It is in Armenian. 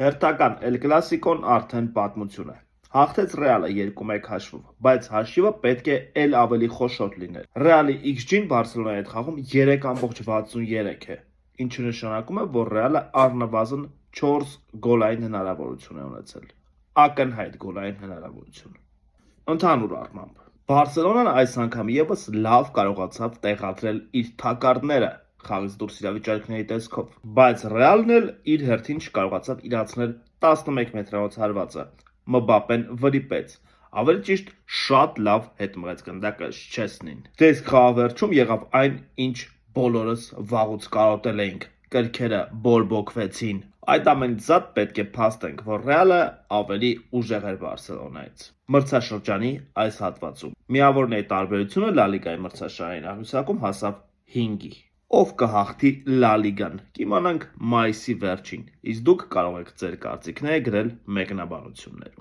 Հերթական Էլ Կլասիկոն արդեն պատմություն է։ Հաղթեց Ռեալը 2-1 հաշվով, բայց հաշիվը պետք է էլ ավելի խոշոր լիներ։ Ռեալի XG-ն Բարսելոնայի հետ խաղում 3.63 է, ինչը նշանակում է, որ Ռեալը առնվազն 4 գոլային հնարավորություն է ունեցել։ Ակնհայտ գոլային հնարավորություն։ Ընդհանուր առմամբ Բարսելոնան այս անգամ եւս լավ կարողացավ տեղադրել իր թակարդները խաղից դուրս իրավիճակների տեսքով, բայց Ռեալն էլ իր հերթին չկարողացավ իրացնել 11 մետրանոց հարվածը։ Մբապեն վրիպեց, ավելի ճիշտ շատ լավ հետ մղեց գնդակը Շչեսնին։ Դες խաղավերջում եղավ այն, ինչ բոլորս վաղուց կարոտել էինք, կրքերը բորբոքվեցին։ Այդ ամենից զատ պետք է փաստենք, որ Ռեալը ավելի ուժեղ էր Բարսելոնայից մրցաշրջանի այս հատվածում։ Միավորների տարբերությունը Լա Լիգայի մրցաշարային աղյուսակում հասավ 5-ի։ Ով կհաղթի Լա Լիգան, կիմանանք մայիսի վերջին, իսկ դուք կարող եք ձեր կարծիքները գրել մեկնաբանություններում։